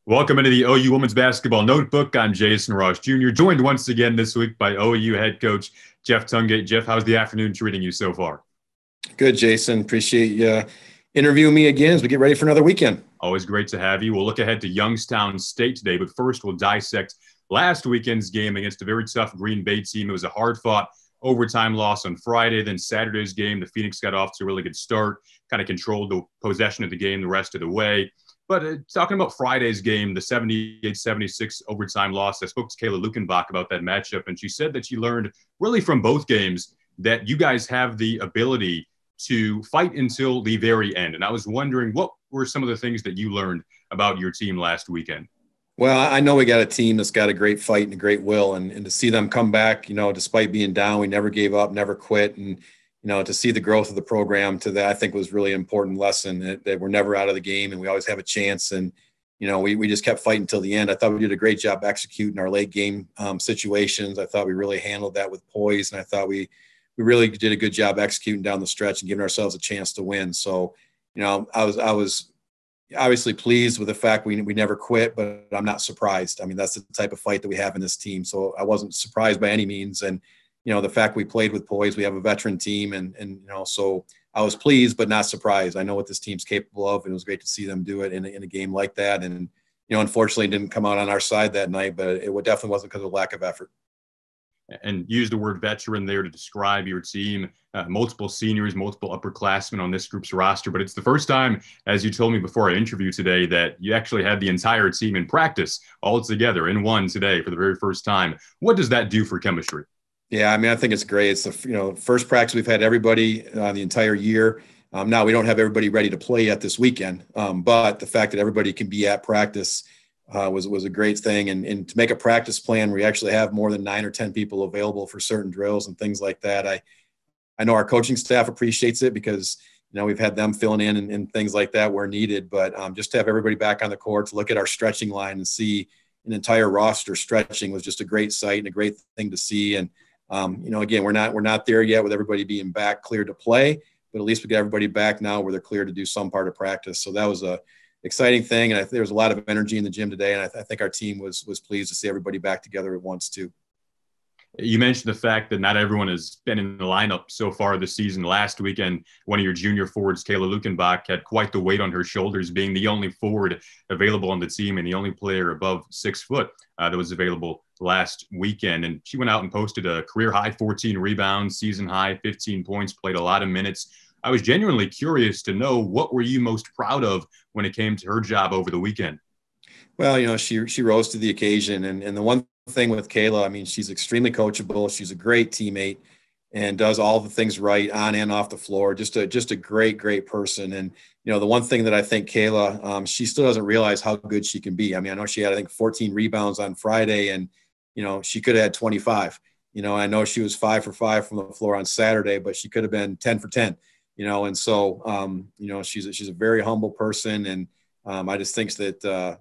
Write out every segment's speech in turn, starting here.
Welcome into the OU Women's Basketball Notebook. I'm Jason Ross Jr., joined once again this week by OU head coach Jeff Tungate. Jeff, how's the afternoon treating you so far? Good, Jason. Appreciate you interviewing me again as we get ready for another weekend. Always great to have you. We'll look ahead to Youngstown State today, but first we'll dissect last weekend's game against a very tough Green Bay team. It was a hard-fought overtime loss on Friday. Then Saturday's game, the Phoenix got off to a really good start, kind of controlled the possession of the game the rest of the way. But talking about Friday's game, the 78-76 overtime loss, I spoke to Kayla Luchenbach about that matchup, and she said that she learned really from both games that you guys have the ability to fight until the very end. And I was wondering, what were some of the things that you learned about your team last weekend? Well, I know we got a team that's got a great fight and a great will, and to see them come back, despite being down, we never gave up, never quit, and to see the growth of the program to that, I think was really important lesson that we're never out of the game and we always have a chance. And, we just kept fighting until the end. I thought we did a great job executing our late game situations. I thought we really handled that with poise. And I thought we really did a good job executing down the stretch and giving ourselves a chance to win. So, I was obviously pleased with the fact we never quit, but I'm not surprised. I mean, that's the type of fight that we have in this team. So I wasn't surprised by any means. And, the fact we played with poise, we have a veteran team and so I was pleased, but not surprised. I know what this team's capable of, and it was great to see them do it in a game like that. And, unfortunately it didn't come out on our side that night, but it definitely wasn't because of lack of effort. And use the word veteran there to describe your team. Multiple seniors, multiple upperclassmen on this group's roster. But it's the first time, as you told me before our interview today, that you actually had the entire team in practice all together in one today for the very first time. What does that do for chemistry? Yeah, I mean, I think it's great. It's the first practice we've had everybody the entire year. Now we don't have everybody ready to play yet this weekend, but the fact that everybody can be at practice was a great thing. And to make a practice plan where you actually have more than 9 or 10 people available for certain drills and things like that, I know our coaching staff appreciates it because we've had them filling in and things like that where needed. But just to have everybody back on the court, to look at our stretching line and see an entire roster stretching was just a great sight and a great thing to see. And again, we're not there yet with everybody being back clear to play, but at least we got everybody back now where they're clear to do some part of practice. So that was a exciting thing. And there was a lot of energy in the gym today. And I think our team was pleased to see everybody back together at once too. You mentioned the fact that not everyone has been in the lineup so far this season. Last weekend, one of your junior forwards, Kayla Luchenbach, had quite the weight on her shoulders, being the only forward available on the team and the only player above 6 foot that was available last weekend. And she went out and posted a career high 14 rebounds, season high 15 points, played a lot of minutes. I was genuinely curious to know, what were you most proud of when it came to her job over the weekend? Well, she rose to the occasion. And the one thing with Kayla, I mean, she's extremely coachable. She's a great teammate and does all the things right on and off the floor. Just a great person. And, the one thing that I think Kayla, she still doesn't realize how good she can be. I mean, I know she had, I think, 14 rebounds on Friday and, she could have had 25. I know she was 5 for 5 from the floor on Saturday, but she could have been 10 for 10, and so, she's a very humble person. And I just think that,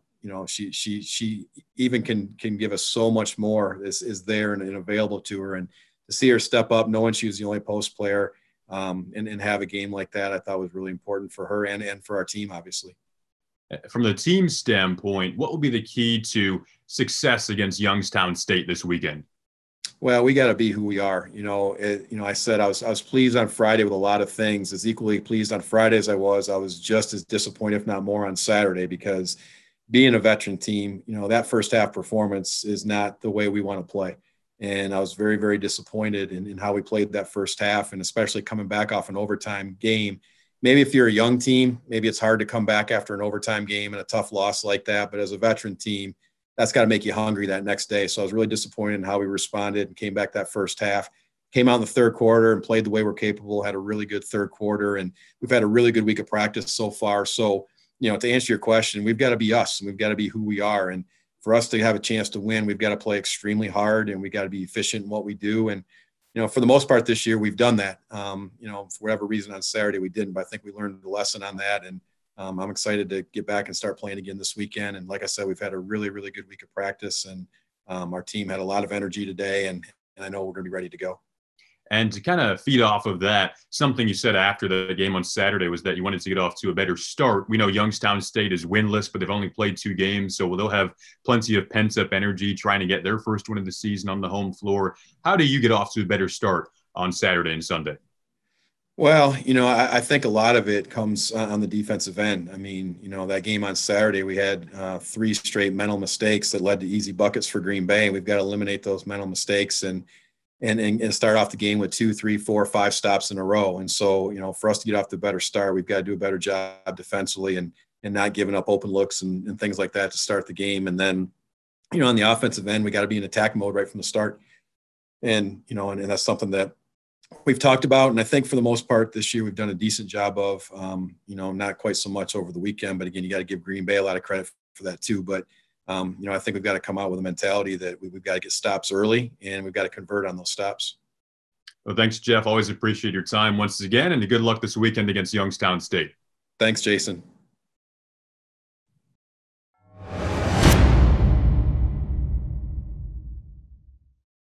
she even can give us so much more is there and available to her. And to see her step up, knowing she was the only post player and have a game like that, I thought was really important for her and for our team, obviously. From the team standpoint, what will be the key to success against Youngstown State this weekend? Well, we got to be who we are. I said I was pleased on Friday with a lot of things. As equally pleased on Friday as I was just as disappointed, if not more, on Saturday, because being a veteran team, that first half performance is not the way we want to play. And I was very, very disappointed in how we played that first half, and especially coming back off an overtime game. Maybe if you're a young team, maybe it's hard to come back after an overtime game and a tough loss like that. But as a veteran team, that's got to make you hungry that next day. So I was really disappointed in how we responded and came back that first half. Came out in the third quarter and played the way we're capable, had a really good third quarter, and we've had a really good week of practice so far. So, to answer your question, we've got to be us and we've got to be who we are. And for us to have a chance to win, we've got to play extremely hard and we got to be efficient in what we do. And, for the most part this year, we've done that. For whatever reason on Saturday we didn't, but I think we learned the lesson on that. And I'm excited to get back and start playing again this weekend. And like I said, we've had a really, really good week of practice, and our team had a lot of energy today, and I know we're going to be ready to go. And to kind of feed off of that, something you said after the game on Saturday was that you wanted to get off to a better start. We know Youngstown State is winless, but they've only played 2 games, so they'll have plenty of pent-up energy trying to get their first win of the season on the home floor. How do you get off to a better start on Saturday and Sunday? Well, I think a lot of it comes on the defensive end. I mean, that game on Saturday, we had 3 straight mental mistakes that led to easy buckets for Green Bay. We've got to eliminate those mental mistakes and start off the game with 2, 3, 4, 5 stops in a row. And so, for us to get off to a better start, we've got to do a better job defensively and not giving up open looks and things like that to start the game. And then, on the offensive end, we got to be in attack mode right from the start. And that's something that we've talked about. And I think for the most part this year, we've done a decent job of, not quite so much over the weekend, but again, you got to give Green Bay a lot of credit for that too. But I think we've got to come out with a mentality that we've got to get stops early and we've got to convert on those stops. Well, thanks, Jeff. Always appreciate your time once again, and good luck this weekend against Youngstown State. Thanks, Jason.